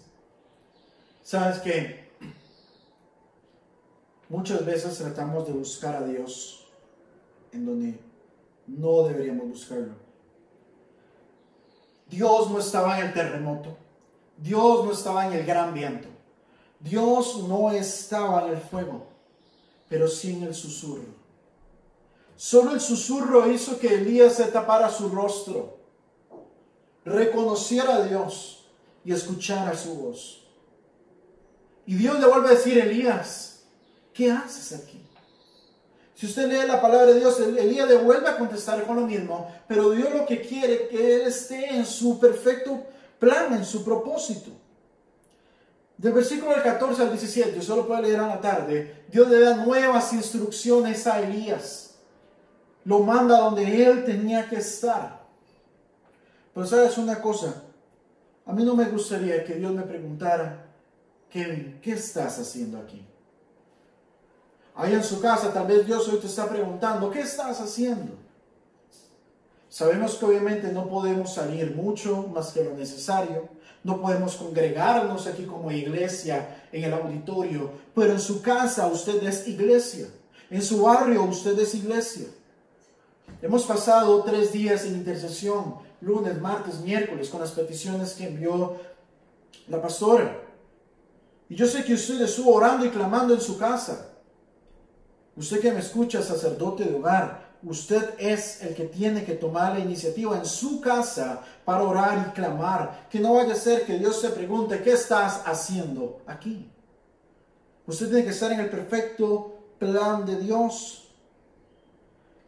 ¿Sabes qué? Muchas veces tratamos de buscar a Dios en donde no deberíamos buscarlo. Dios no estaba en el terremoto. Dios no estaba en el gran viento. Dios no estaba en el fuego, pero sí en el susurro. Solo el susurro hizo que Elías se tapara su rostro, reconociera a Dios y escuchara su voz. Y Dios le vuelve a decir: Elías, ¿qué haces aquí? Si usted lee la palabra de Dios, Elías le vuelve a contestar con lo mismo, pero Dios lo que quiere es que él esté en su perfecto plan, en su propósito. Del versículo del 14 al 17, usted lo puede leer a la tarde, Dios le da nuevas instrucciones a Elías. Lo manda donde él tenía que estar. Pero sabes una cosa, a mí no me gustaría que Dios me preguntara: ¿qué estás haciendo aquí? Ahí en su casa tal vez Dios hoy te está preguntando: ¿qué estás haciendo? Sabemos que obviamente no podemos salir mucho más que lo necesario. No podemos congregarnos aquí como iglesia en el auditorio, pero en su casa usted es iglesia. En su barrio usted es iglesia. Hemos pasado 3 días en intercesión, lunes, martes, miércoles, con las peticiones que envió la pastora. Y yo sé que usted estuvo orando y clamando en su casa. Usted que me escucha, sacerdote de hogar, usted es el que tiene que tomar la iniciativa en su casa para orar y clamar. Que no vaya a ser que Dios se pregunte: ¿qué estás haciendo aquí? Usted tiene que estar en el perfecto plan de Dios.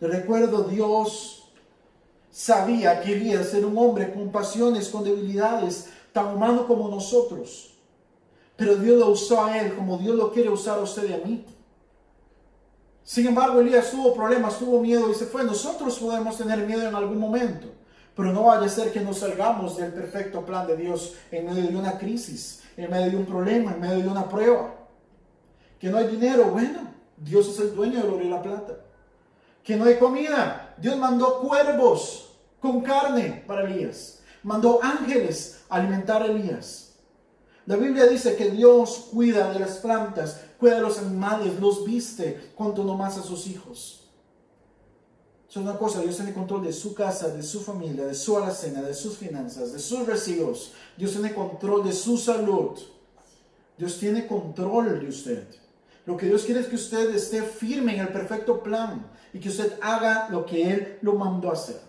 Le recuerdo, Dios sabía que Elías era un hombre con pasiones, con debilidades, tan humano como nosotros. Pero Dios lo usó a él como Dios lo quiere usar a usted y a mí. Sin embargo, Elías tuvo problemas, tuvo miedo y se fue. Nosotros podemos tener miedo en algún momento, pero no vaya a ser que nos salgamos del perfecto plan de Dios en medio de una crisis, en medio de un problema, en medio de una prueba. Que no hay dinero, bueno, Dios es el dueño del oro y la plata. Que no hay comida, Dios mandó cuervos con carne para Elías. Mandó ángeles a alimentar a Elías. La Biblia dice que Dios cuida de las plantas, cuida de los animales, los viste, cuanto no más a sus hijos. Es una cosa, Dios tiene control de su casa, de su familia, de su alacena, de sus finanzas, de sus recibos. Dios tiene control de su salud. Dios tiene control de usted. Lo que Dios quiere es que usted esté firme en el perfecto plan y que usted haga lo que Él lo mandó a hacer.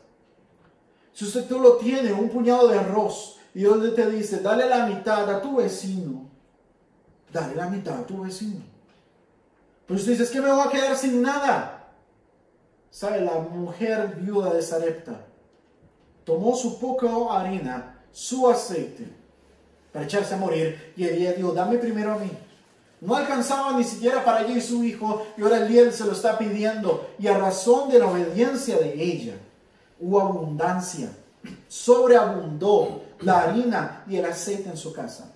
Si usted solo tiene un puñado de arroz y Dios te dice: dale la mitad a tu vecino, dale la mitad a tu vecino. Pero usted dice: es que me voy a quedar sin nada. ¿Sabe? La mujer viuda de Sarepta tomó su poca harina, su aceite, para echarse a morir, y ella dijo: dame primero a mí. No alcanzaba ni siquiera para ella y su hijo, y ahora Elías se lo está pidiendo. Y a razón de la obediencia de ella, hubo abundancia. Sobreabundó la harina y el aceite en su casa.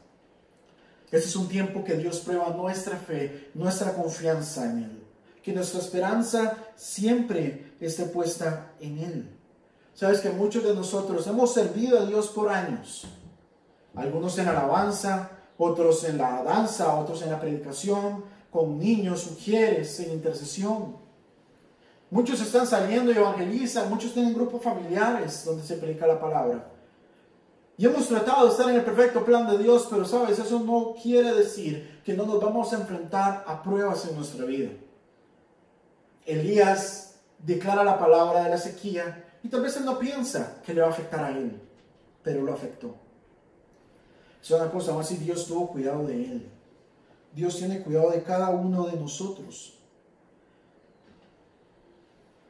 Este es un tiempo que Dios prueba nuestra fe, nuestra confianza en Él. Que nuestra esperanza siempre esté puesta en Él. Sabes que muchos de nosotros hemos servido a Dios por años. Algunos en alabanza, otros en la danza, otros en la predicación, con niños, mujeres, en intercesión. Muchos están saliendo y evangelizan, muchos tienen grupos familiares donde se predica la palabra. Y hemos tratado de estar en el perfecto plan de Dios, pero sabes, eso no quiere decir que no nos vamos a enfrentar a pruebas en nuestra vida. Elías declara la palabra de la sequía y tal vez él no piensa que le va a afectar a él, pero lo afectó. Es una cosa más, si Dios tuvo cuidado de él. Dios tiene cuidado de cada uno de nosotros.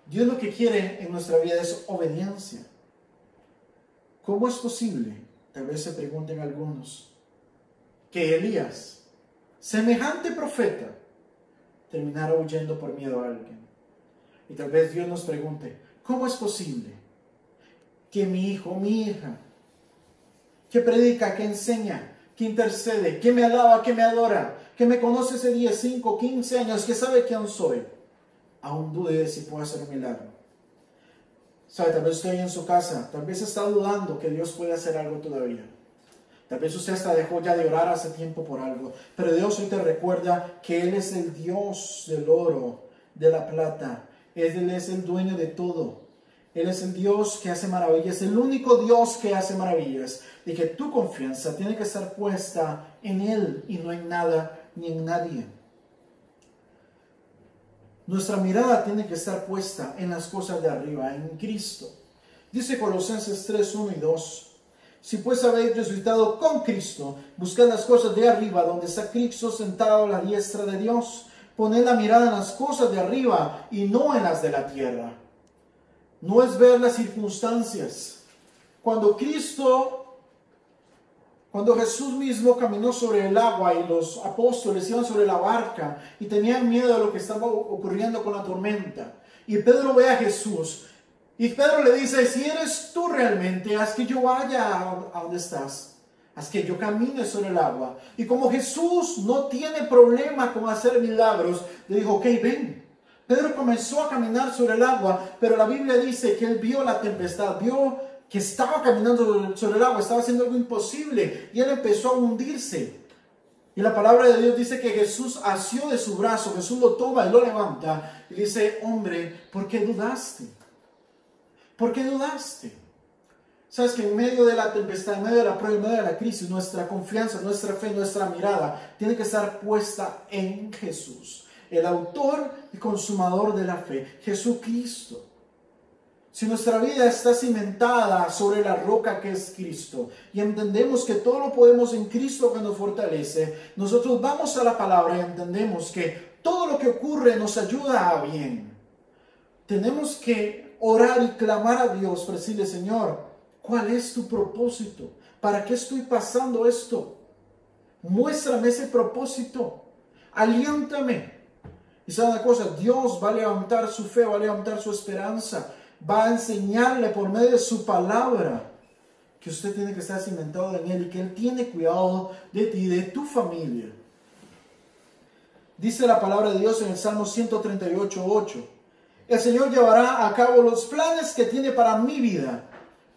Dios lo que quiere en nuestra vida es obediencia. ¿Cómo es posible? Tal vez se pregunten algunos, que Elías, semejante profeta, terminara huyendo por miedo a alguien. Y tal vez Dios nos pregunte, ¿cómo es posible que mi hijo, mi hija, que predica, que enseña, que intercede, que me alaba, que me adora, que me conoce hace 10, 5, 15 años, que sabe quién soy, aún dude de si puedo hacer un milagro? ¿Sabe? Tal vez estoy en su casa, tal vez está dudando que Dios puede hacer algo todavía. Tal vez usted hasta dejó ya de orar hace tiempo por algo, pero Dios hoy te recuerda que Él es el Dios del oro, de la plata. Él es el dueño de todo. Él es el Dios que hace maravillas, el único Dios que hace maravillas. Y que tu confianza tiene que estar puesta en Él y no en nada ni en nadie. Nuestra mirada tiene que estar puesta en las cosas de arriba, en Cristo. Dice Colosenses 3, 1 y 2. Si pues habéis resucitado con Cristo, buscad las cosas de arriba, donde está Cristo sentado a la diestra de Dios. Poned la mirada en las cosas de arriba y no en las de la tierra. No es ver las circunstancias. Cuando Jesús mismo caminó sobre el agua y los apóstoles iban sobre la barca y tenían miedo de lo que estaba ocurriendo con la tormenta, y Pedro ve a Jesús y Pedro le dice, si eres tú realmente, haz que yo vaya a donde estás. Haz que yo camine sobre el agua. Y como Jesús no tiene problema con hacer milagros, le dijo, ok, ven. Pedro comenzó a caminar sobre el agua, pero la Biblia dice que él vio la tempestad, vio que estaba caminando sobre el agua, estaba haciendo algo imposible, y él empezó a hundirse. Y la palabra de Dios dice que Jesús asió de su brazo, Jesús lo toma y lo levanta, y dice, hombre, ¿por qué dudaste? ¿Por qué dudaste? Sabes que en medio de la tempestad, en medio de la prueba, en medio de la crisis, nuestra confianza, nuestra fe, nuestra mirada tiene que estar puesta en Jesús, el autor y consumador de la fe, Jesucristo. Si nuestra vida está cimentada sobre la roca que es Cristo y entendemos que todo lo podemos en Cristo que nos fortalece, nosotros vamos a la palabra y entendemos que todo lo que ocurre nos ayuda a bien. Tenemos que orar y clamar a Dios para decirle, Señor, ¿cuál es tu propósito? ¿Para qué estoy pasando esto? Muéstrame ese propósito. Aliéntame. Y sabe una cosa, Dios va a levantar su fe, va a levantar su esperanza, va a enseñarle por medio de su palabra que usted tiene que estar cimentado en Él y que Él tiene cuidado de ti y de tu familia. Dice la palabra de Dios en el Salmo 138:8. El Señor llevará a cabo los planes que tiene para mi vida,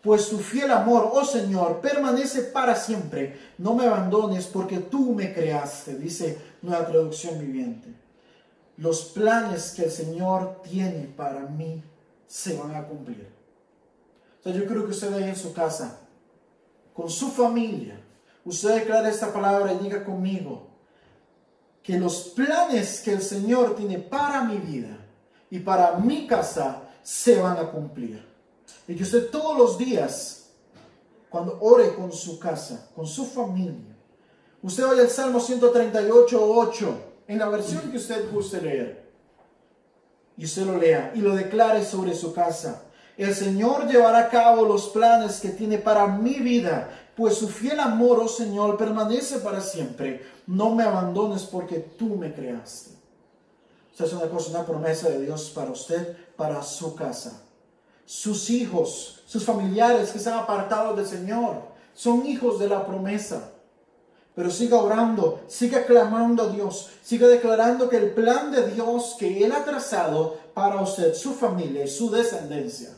pues tu fiel amor, oh Señor, permanece para siempre. No me abandones porque tú me creaste, dice Nueva Traducción Viviente. Los planes que el Señor tiene para mí se van a cumplir. O sea, yo creo que usted ahí en su casa, con su familia, usted declara esta palabra y diga conmigo que los planes que el Señor tiene para mi vida y para mi casa se van a cumplir. Y que usted todos los días, cuando ore con su casa, con su familia, usted vaya al Salmo 138:8, en la versión que usted guste leer, y usted lo lea y lo declare sobre su casa. El Señor llevará a cabo los planes que tiene para mi vida, pues su fiel amor, oh Señor, permanece para siempre. No me abandones porque tú me creaste. Esta es una cosa, una promesa de Dios para usted, para su casa. Sus hijos, sus familiares que están apartados del Señor, son hijos de la promesa. Pero siga orando, siga clamando a Dios, siga declarando que el plan de Dios que Él ha trazado para usted, su familia y su descendencia,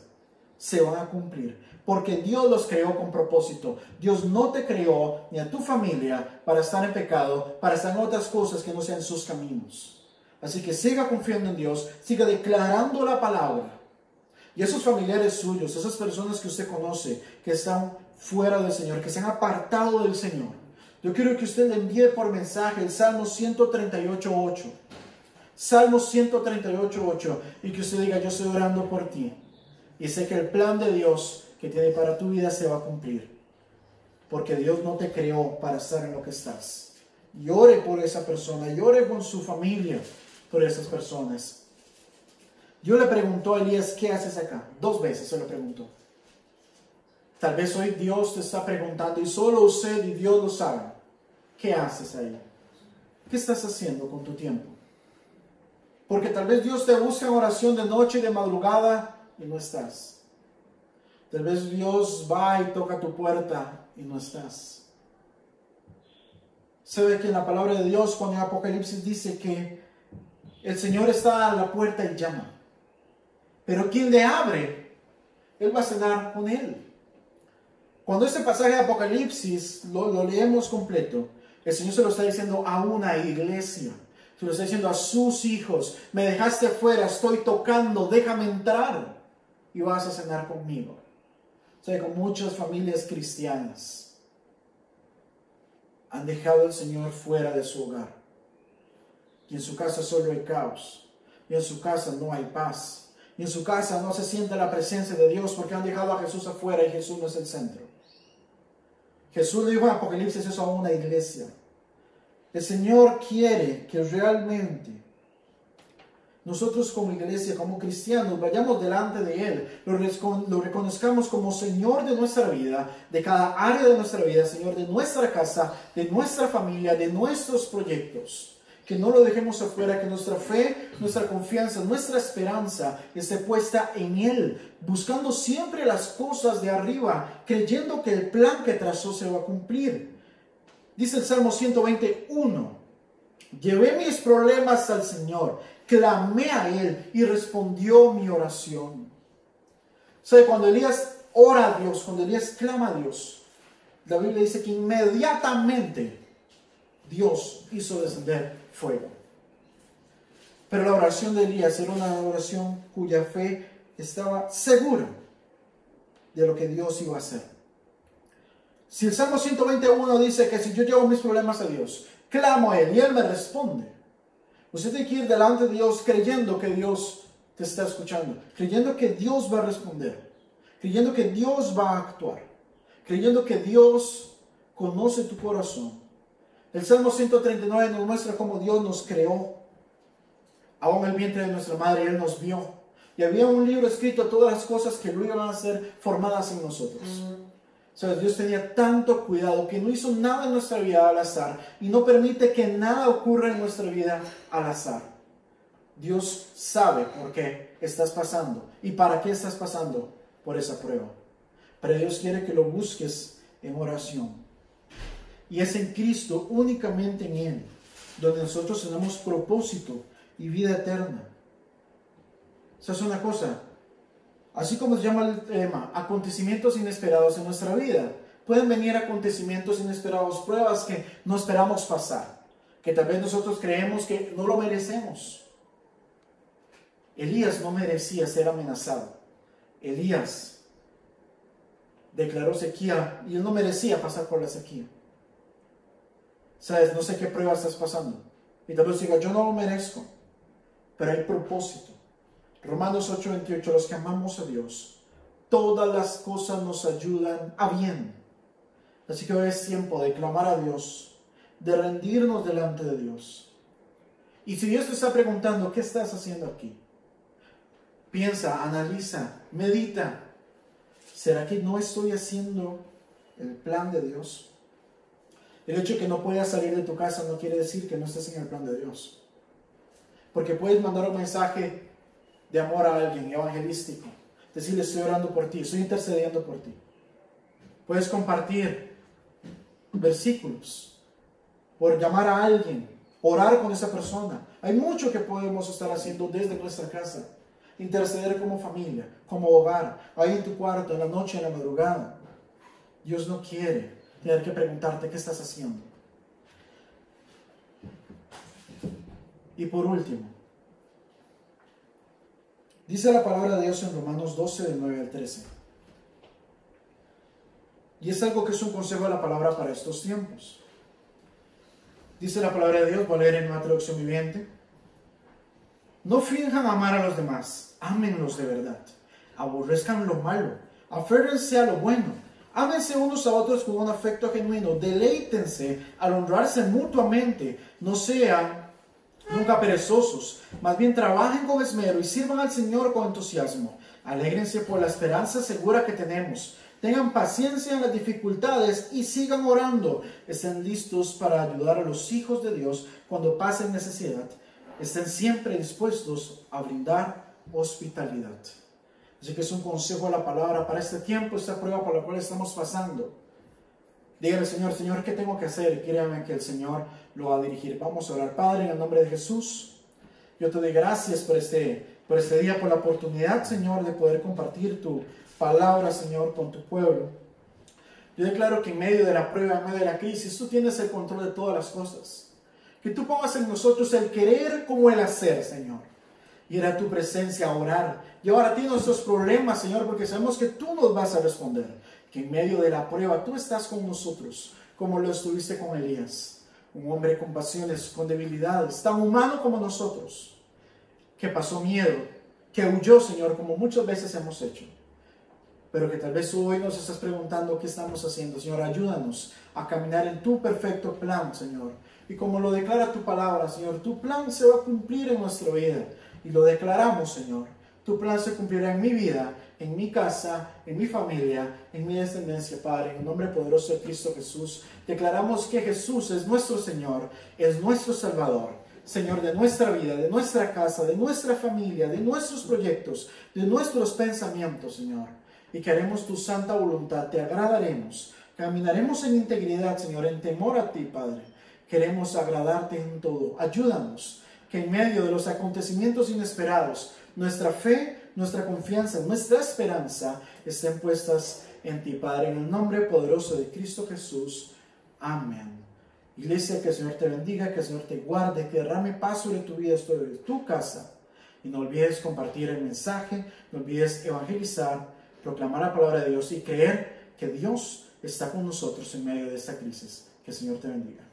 se van a cumplir. Porque Dios los creó con propósito. Dios no te creó ni a tu familia para estar en pecado, para estar en otras cosas que no sean sus caminos. Así que siga confiando en Dios, siga declarando la palabra. Y esos familiares suyos, esas personas que usted conoce, que están fuera del Señor, que se han apartado del Señor, yo quiero que usted le envíe por mensaje el Salmo 138:8. Salmo 138:8. Y que usted diga: yo estoy orando por ti. Y sé que el plan de Dios que tiene para tu vida se va a cumplir. Porque Dios no te creó para estar en lo que estás. Llore por esa persona. Llore con su familia por esas personas. Yo le preguntó a Elías: ¿qué haces acá? 2 veces se lo preguntó. Tal vez hoy Dios te está preguntando, y solo usted y Dios lo saben. ¿Qué haces ahí? ¿Qué estás haciendo con tu tiempo? Porque tal vez Dios te busca en oración de noche y de madrugada y no estás. Tal vez Dios va y toca tu puerta y no estás. Sabe que en la palabra de Dios, cuando en Apocalipsis dice que el Señor está a la puerta y llama. Pero quien le abre, Él va a cenar con Él. Cuando este pasaje de Apocalipsis lo leemos completo, el Señor se lo está diciendo a una iglesia. Se lo está diciendo a sus hijos: me dejaste fuera, estoy tocando, déjame entrar y vas a cenar conmigo. O sea, con muchas familias cristianas han dejado al Señor fuera de su hogar. Y en su casa solo hay caos. Y en su casa no hay paz. Y en su casa no se siente la presencia de Dios porque han dejado a Jesús afuera y Jesús no es el centro. Jesús le dijo en Apocalipsis eso a una iglesia. El Señor quiere que realmente nosotros como iglesia, como cristianos, vayamos delante de Él, lo reconozcamos como Señor de nuestra vida, de cada área de nuestra vida, Señor de nuestra casa, de nuestra familia, de nuestros proyectos. Que no lo dejemos afuera, que nuestra fe, nuestra confianza, nuestra esperanza esté puesta en Él, buscando siempre las cosas de arriba, creyendo que el plan que trazó se va a cumplir. Dice el Salmo 121, llevé mis problemas al Señor, clamé a Él y respondió mi oración. O sea, cuando Elías ora a Dios, cuando Elías clama a Dios, la Biblia dice que inmediatamente Dios hizo descender fuego. Pero la oración de Elías era una oración cuya fe estaba segura de lo que Dios iba a hacer. Si el Salmo 121 dice que si yo llevo mis problemas a Dios, clamo a Él y Él me responde, usted tiene que ir delante de Dios creyendo que Dios te está escuchando, creyendo que Dios va a responder, creyendo que Dios va a actuar, creyendo que Dios conoce tu corazón. El Salmo 139 nos muestra cómo Dios nos creó. Aún en el vientre de nuestra madre Él nos vio. Y había un libro escrito, todas las cosas que luego iban a ser formadas en nosotros. ¿Sabes? Dios tenía tanto cuidado que no hizo nada en nuestra vida al azar. Y no permite que nada ocurra en nuestra vida al azar. Dios sabe por qué estás pasando. ¿Y para qué estás pasando por esa prueba? Pero Dios quiere que lo busques en oración. Y es en Cristo, únicamente en Él, donde nosotros tenemos propósito y vida eterna. Esa es una cosa. Así como se llama el tema, acontecimientos inesperados en nuestra vida. Pueden venir acontecimientos inesperados, pruebas que no esperamos pasar, que tal vez nosotros creemos que no lo merecemos. Elías no merecía ser amenazado. Elías declaró sequía y él no merecía pasar por la sequía. ¿Sabes? No sé qué prueba estás pasando. Y tal vez diga, yo no lo merezco. Pero hay propósito. Romanos 8:28, los que amamos a Dios, todas las cosas nos ayudan a bien. Así que hoy es tiempo de clamar a Dios, de rendirnos delante de Dios. Y si Dios te está preguntando, ¿qué estás haciendo aquí? Piensa, analiza, medita. ¿Será que no estoy haciendo el plan de Dios? El hecho de que no puedas salir de tu casa no quiere decir que no estés en el plan de Dios. Porque puedes mandar un mensaje de amor a alguien, evangelístico. Decirle, estoy orando por ti, estoy intercediendo por ti. Puedes compartir versículos, por llamar a alguien, orar con esa persona. Hay mucho que podemos estar haciendo desde nuestra casa. Interceder como familia, como hogar, ahí en tu cuarto, en la noche, en la madrugada. Dios no quiere tener que preguntarte qué estás haciendo. Y por último, dice la palabra de Dios en Romanos 12, del 9 al 13. Y es algo que es un consejo de la palabra para estos tiempos. Dice la palabra de Dios, voy a leer en una traducción viviente. No finjan amar a los demás, ámenlos de verdad. Aborrezcan lo malo, aférrense a lo bueno. Ámense unos a otros con un afecto genuino, deleítense al honrarse mutuamente, no sean nunca perezosos, más bien trabajen con esmero y sirvan al Señor con entusiasmo. Alégrense por la esperanza segura que tenemos. Tengan paciencia en las dificultades y sigan orando. Estén listos para ayudar a los hijos de Dios cuando pasen necesidad. Estén siempre dispuestos a brindar hospitalidad. Así que es un consejo de la palabra para este tiempo, esta prueba por la cual estamos pasando. Dígale, Señor, Señor, ¿qué tengo que hacer? Y créame que el Señor lo va a dirigir. Vamos a orar. Padre, en el nombre de Jesús, yo te doy gracias por este día, por la oportunidad, Señor, de poder compartir tu palabra, Señor, con tu pueblo. Yo declaro que en medio de la prueba, en medio de la crisis, tú tienes el control de todas las cosas. Que tú pongas en nosotros el querer como el hacer, Señor. Ir a tu presencia a orar. Llevar a ti nuestros problemas, Señor, porque sabemos que tú nos vas a responder. Que en medio de la prueba tú estás con nosotros, como lo estuviste con Elías. Un hombre con pasiones, con debilidades, tan humano como nosotros. Que pasó miedo, que huyó, Señor, como muchas veces hemos hecho. Pero que tal vez hoy nos estás preguntando qué estamos haciendo. Señor, ayúdanos a caminar en tu perfecto plan, Señor. Y como lo declara tu palabra, Señor, tu plan se va a cumplir en nuestra vida. Y lo declaramos, Señor. Tu plan se cumplirá en mi vida, en mi casa, en mi familia, en mi descendencia, Padre. En el nombre poderoso de Cristo Jesús, declaramos que Jesús es nuestro Señor, es nuestro Salvador. Señor, de nuestra vida, de nuestra casa, de nuestra familia, de nuestros proyectos, de nuestros pensamientos, Señor. Y que haremos tu santa voluntad, te agradaremos. Caminaremos en integridad, Señor, en temor a ti, Padre. Queremos agradarte en todo. Ayúdanos que en medio de los acontecimientos inesperados, nuestra fe, nuestra confianza, nuestra esperanza estén puestas en ti, Padre. En el nombre poderoso de Cristo Jesús. Amén. Iglesia, que el Señor te bendiga, que el Señor te guarde, que derrame paz sobre tu vida, sobre tu casa. Y no olvides compartir el mensaje, no olvides evangelizar, proclamar la palabra de Dios y creer que Dios está con nosotros en medio de esta crisis. Que el Señor te bendiga.